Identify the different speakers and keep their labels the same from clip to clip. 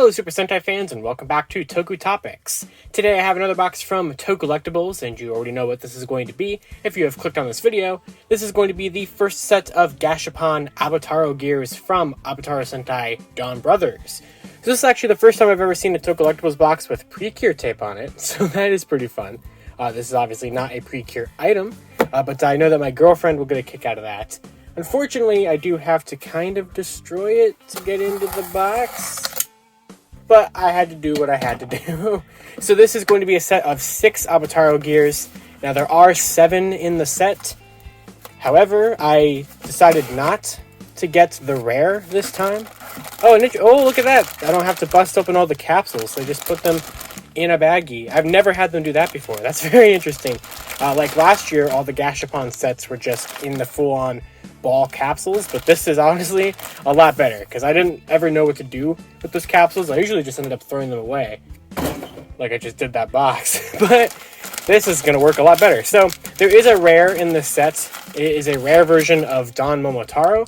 Speaker 1: Hello Super Sentai fans and welcome back to Toku Topics. Today I have another box from ToQollectibles, and you already know what this is going to be if you have clicked on this video. This is going to be the first set of Gashapon Avataro Gears from Avataro Sentai Donbrothers. So this is actually the first time I've ever seen a ToQollectibles box with pre-cure tape on it, so that is pretty fun. This is obviously not a pre-cure item, but I know that my girlfriend will get a kick out of that. Unfortunately, I do have to kind of destroy it to get into the box, but I had to do what I had to do. So this is going to be a set of 6 Avataro Gears. Now there are 7 in the set. However, I decided not to get the rare this time. Oh, look at that! I don't have to bust open all the capsules. They just put them in a baggie. I've never had them do that before. That's very interesting. Like last year, all the Gashapon sets were just in the full-on ball capsules, but this is honestly a lot better because I didn't ever know what to do with those capsules. I usually just ended up throwing them away, like I just did that box. But this is going to work a lot better. So there is a rare in this set. It is a rare version of DonMomotaro,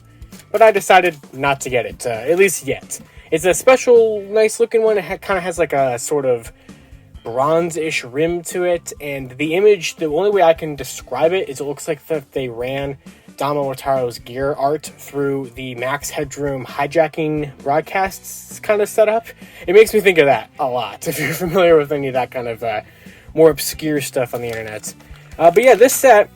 Speaker 1: but I decided not to get it, at least yet. It's a special, nice looking one. It kind of has like a sort of bronze-ish rim to it, and the image, the only way I can describe it is it looks like that they ran DonMomotaro's gear art through the Max Headroom hijacking broadcasts kind of setup. It makes me think of that a lot, if you're familiar with any of that kind of more obscure stuff on the internet. But yeah, this set,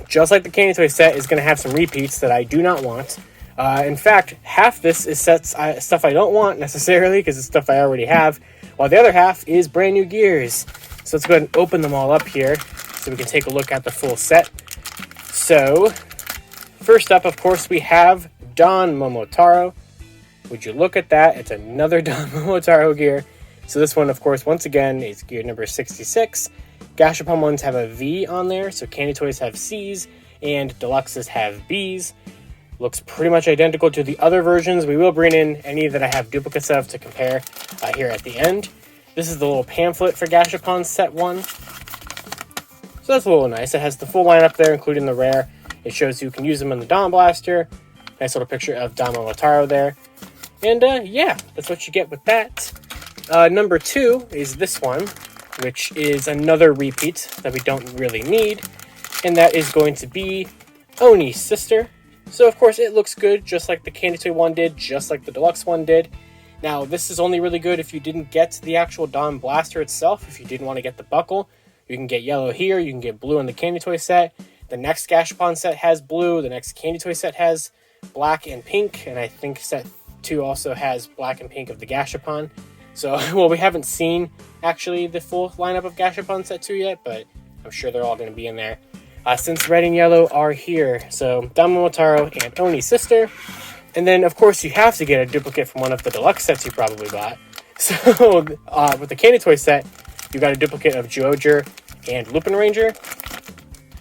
Speaker 1: just like the Candy Toy set, is going to have some repeats that I do not want. In fact, half this is stuff I don't want necessarily, because it's stuff I already have, while the other half is brand new gears. So let's go ahead and open them all up here so we can take a look at the full set. So, first up, of course, we have DonMomotaro. Would you look at that? It's another DonMomotaro gear. So this one, of course, once again, is gear number 66. Gashapon ones have a V on there, so Candy Toys have C's, and Deluxes have B's. Looks pretty much identical to the other versions. We will bring in any that I have duplicates of to compare here at the end. This is the little pamphlet for Gashapon Set 1. So that's a little nice. It has the full lineup there, including the rare. It shows you can use them in the Dawn Blaster. Nice little picture of DonMomotaro there. And yeah, that's what you get with that. Number 2 is this one, which is another repeat that we don't really need. And that is going to be OniSister. So of course it looks good, just like the Candy Toy one did, just like the Deluxe one did. Now this is only really good if you didn't get the actual Dawn Blaster itself. If you didn't want to get the buckle, you can get yellow here, you can get blue in the Candy Toy set. The next Gashapon set has blue, the next Candy Toy set has black and pink, and I think set 2 also has black and pink of the Gashapon. So, well, we haven't seen actually the full lineup of Gashapon set 2 yet, but I'm sure they're all going to be in there. Since red and yellow are here, so DonMomotaro and OniSister. And then, of course, you have to get a duplicate from one of the Deluxe sets you probably bought. So, with the Candy Toy set, you got a duplicate of ToQger and Dairanger.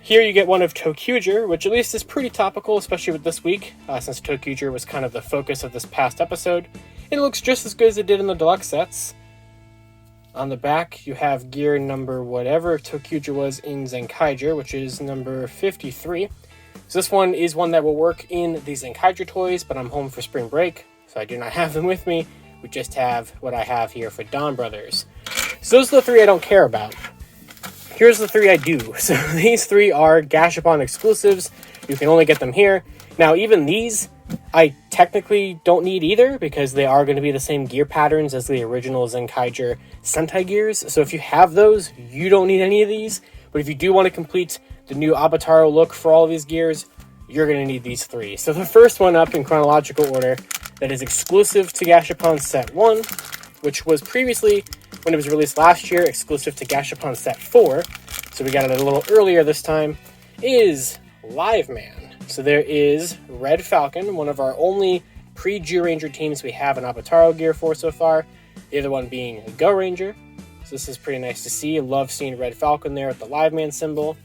Speaker 1: Here you get one of ToQger, which at least is pretty topical, especially with this week, since ToQger was kind of the focus of this past episode. It looks just as good as it did in the Deluxe sets. On the back, you have gear number whatever ToQger was in Zenkaiger, which is number 53. So this one is one that will work in the Zenkaiger toys, but I'm home for spring break, so I do not have them with me. We just have what I have here for Donbrothers. So those are the 3 I don't care about. Here's the 3 I do. So these 3 are Gashapon exclusives. You can only get them here. Now even these, I technically don't need either because they are going to be the same gear patterns as the original Zenkaiger Sentai gears. So if you have those, you don't need any of these. But if you do want to complete the new Avataro look for all of these gears, you're going to need these 3. So the first one up in chronological order that is exclusive to Gashapon Set 1, which was previously, when it was released last year, exclusive to Gashapon Set 4, so we got it a little earlier this time, is Liveman. So there is Red Falcon, one of our only pre-Dairanger teams we have an Avataro gear for so far, the other one being Dairanger. So this is pretty nice to see. I love seeing Red Falcon there with the Liveman symbol.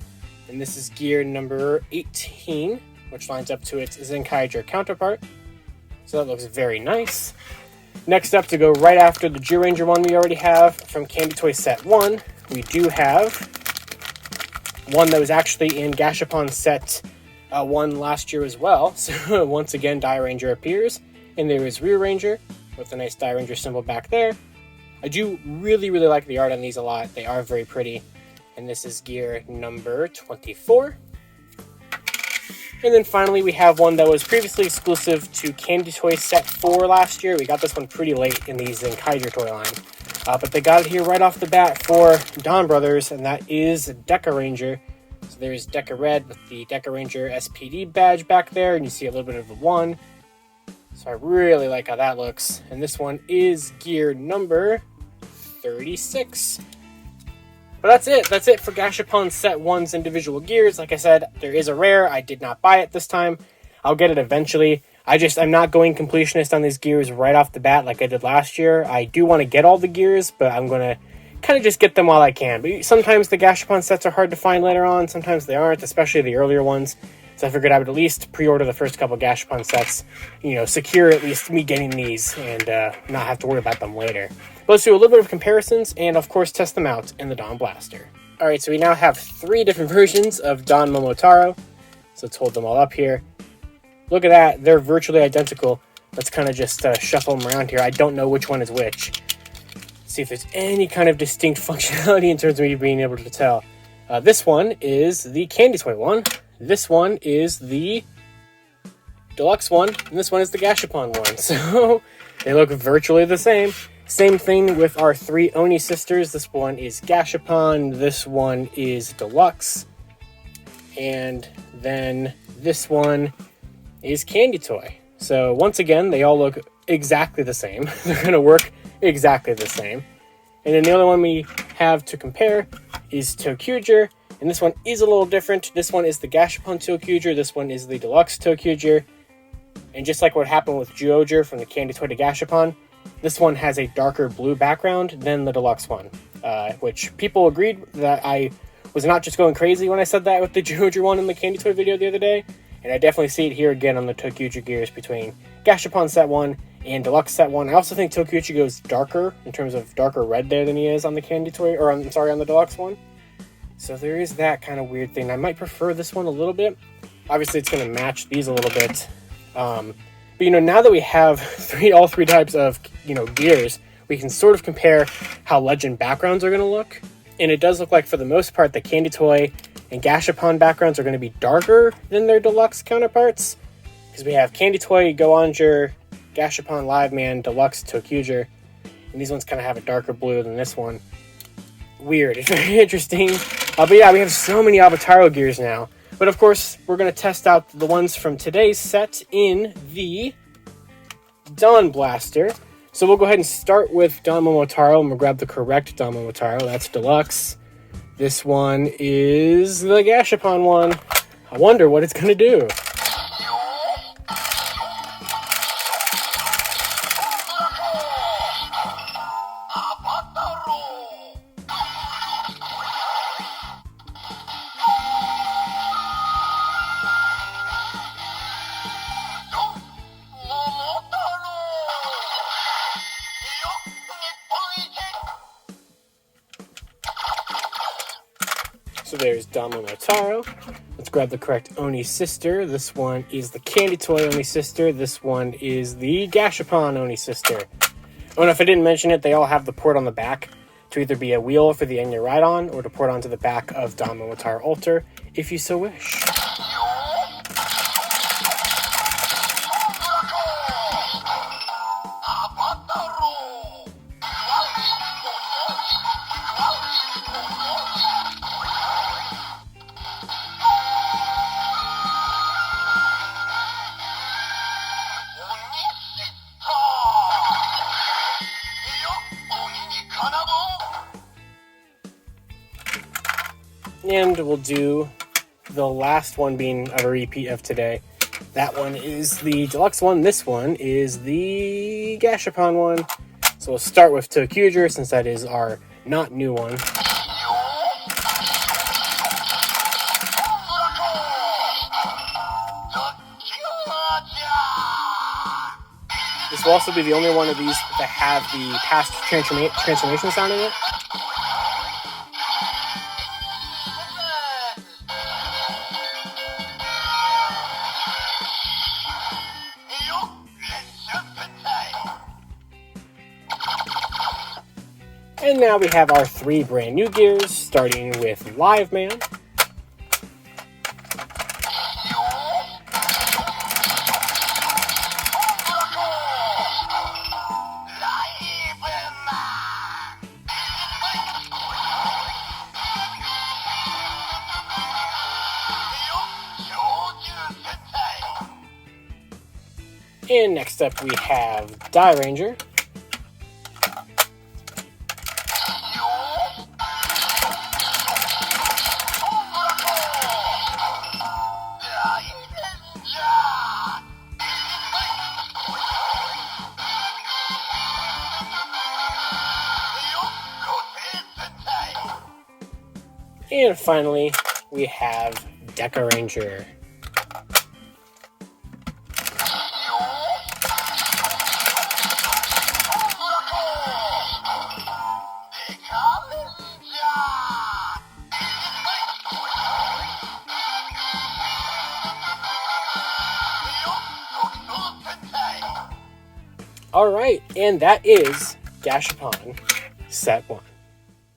Speaker 1: And this is gear number 18, which lines up to its Zenkaiger counterpart. So that looks very nice. Next up, to go right after the Dairanger one we already have from Candy Toy Set 1, we do have one that was actually in Gashapon Set 1 last year as well. So once again, Dairanger appears, and there is rereleases. with a nice Dairanger symbol back there. I do really like the art on these a lot. They are very pretty. And this is gear number 24. And then finally we have one that was previously exclusive to Candy Toy Set 4 last year. We got this one pretty late in the ToQger toy line. But they got it here right off the bat for Donbrothers, and that is Dekaranger. So there's Deca Red with the Dekaranger SPD badge back there, and you see a little bit of the 1. So I really like how that looks. And this one is gear number 36. But that's it. That's it for Gashapon Set 1's individual gears. Like I said, there is a rare. I did not buy it this time. I'll get it eventually. I'm not going completionist on these gears right off the bat like I did last year. I do want to get all the gears, but I'm going to kind of just get them while I can. But sometimes the Gashapon sets are hard to find later on. Sometimes they aren't, especially the earlier ones. So I figured I would at least pre-order the first couple Gashapon sets, secure at least me getting these and not have to worry about them later. But let's do a little bit of comparisons and, of course, test them out in the Don Blaster. Alright, so we now have 3 different versions of DonMomotaro. So let's hold them all up here. Look at that. They're virtually identical. Let's kind of just shuffle them around here. I don't know which one is which. See if there's any kind of distinct functionality in terms of me being able to tell. This one is the Candy Toy one. This one is the Deluxe one. And this one is the Gashapon one. So they look virtually the same. Same thing with our 3 OniSisters. This one is Gashapon. This one is Deluxe. And then this one is Candy Toy. So once again, they all look exactly the same. They're going to work exactly the same. And then the other one we have to compare is ToQger. And this one is a little different. This one is the Gashapon ToQger. This one is the Deluxe ToQger. And just like what happened with ToQger from the Candy Toy to Gashapon, this one has a darker blue background than the Deluxe one. Which people agreed that I was not just going crazy when I said that with the ToQger one in the Candy Toy video the other day. And I definitely see it here again on the ToQger gears between Gashapon Set 1 and Deluxe Set 1. I also think ToQger goes darker in terms of darker red there than he is on the Candy Toy, or on the Deluxe one. So there is that kind of weird thing. I might prefer this one a little bit. Obviously, it's going to match these a little bit. But now that we have all three types of gears, we can sort of compare how Legend backgrounds are going to look. And it does look like, for the most part, the Candy Toy and Gashapon backgrounds are going to be darker than their Deluxe counterparts. Because we have Candy Toy, Goanger, Gashapon, Liveman, Deluxe, ToQger. And these ones kind of have a darker blue than this one. Weird. It's very interesting. But yeah, we have so many Avataro gears now. But of course, we're going to test out the ones from today's set in the Don Blaster. So we'll go ahead and start with DonMomotaro, and we'll grab the correct DonMomotaro. That's Deluxe. This one is the Gashapon one. I wonder what it's going to do. So there's DonMomotaro. Let's grab the correct OniSister. This one is the Candy Toy OniSister. This one is the Gashapon OniSister. Oh, and if I didn't mention it, they all have the port on the back to either be a wheel for the Enya Ride-On or to port onto the back of DonMomotaro Alter, if you so wish. And we'll do the last one being a repeat of today. That one is the Deluxe one. This one is the Gashapon one. So we'll start with ToQger, since that is our not new one. This will also be the only one of these that have the past transformation sound in it. And now we have our 3 brand new gears, starting with Liveman. And next up we have Dairanger. And finally, we have Dekaranger. Alright, and that is Gashapon Set 1.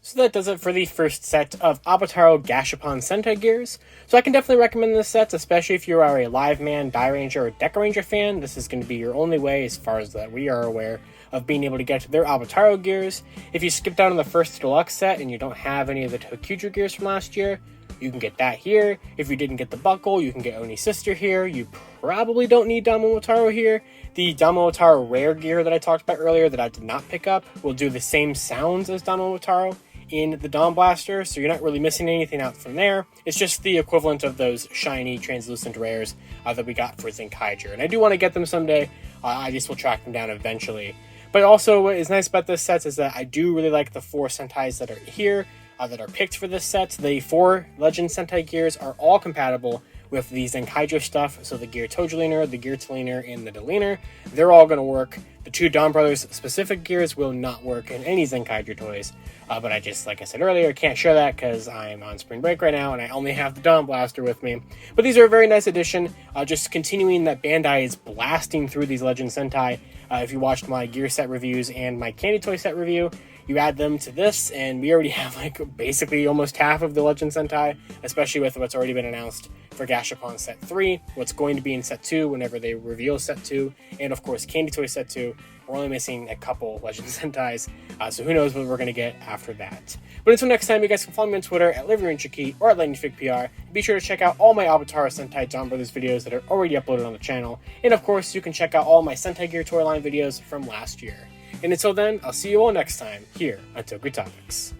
Speaker 1: So that does it for the first set of Avataro Gashapon Sentai Gears. So I can definitely recommend this set, especially if you are a Liveman, Dairanger, or Dekaranger fan. This is going to be your only way, as far as that we are aware, of being able to get their Avataro gears. If you skipped out on the first deluxe set and you don't have any of the ToQger gears from last year, you can get that here. If you didn't get the buckle, you can get OniSister here. You probably don't need DonMomotaro here. The DonMomotaro rare gear that I talked about earlier that I did not pick up will do the same sounds as DonMomotaro in the Dawn Blaster, so you're not really missing anything out from there. It's just the equivalent of those shiny, translucent rares that we got for ToQger. And I do want to get them someday. I just will track them down eventually. But also, what is nice about this set is that I do really like the 4 Sentais that are here, that are picked for this set. The 4 Legend Sentai gears are all compatible with the Zenkaiger stuff, so the Gear Togeliner, the Gear Teliner, and the Deliner. They're all going to work. The 2 Donbrothers specific gears will not work in any Zenkaiger toys, but I just, like I said earlier, can't show that because I'm on spring break right now and I only have the Dawn Blaster with me. But these are a very nice addition, just continuing that Bandai is blasting through these Legend Sentai. If you watched my gear set reviews and my candy toy set review, you add them to this, and we already have like basically almost half of the Legend Sentai, especially with what's already been announced for Gashapon Set 3, what's going to be in Set 2 whenever they reveal Set 2, and of course Candy Toy Set 2. We're only missing a couple Legend Sentais, so who knows what we're going to get after that. But until next time, you guys can follow me on Twitter at LiveryRangerKey or at LightningFigPR. Be sure to check out all my Avataro Sentai Donbrothers videos that are already uploaded on the channel, and of course you can check out all my Sentai Gear toy line videos from last year. And until then, I'll see you all next time here on ToQger Topics.